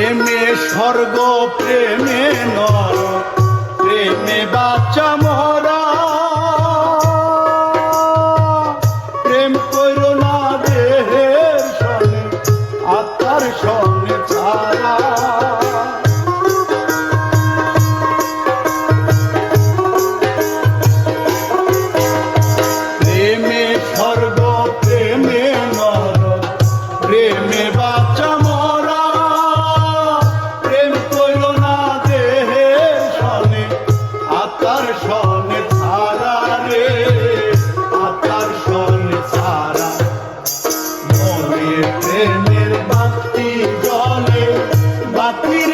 প্রেমে স্বর্গ প্রেমে নর প্রেমে বাচ্চা মরা প্রেম কইর না দেহের সনে আত্মার সনে ছাড়া প্রেমে স্বর্গ প্রেমে নর প্রেমে বাচ্চা সনে ছাড়া রে আতার সনে ছাড়া মনে প্রেমের বাতি জলে বাতির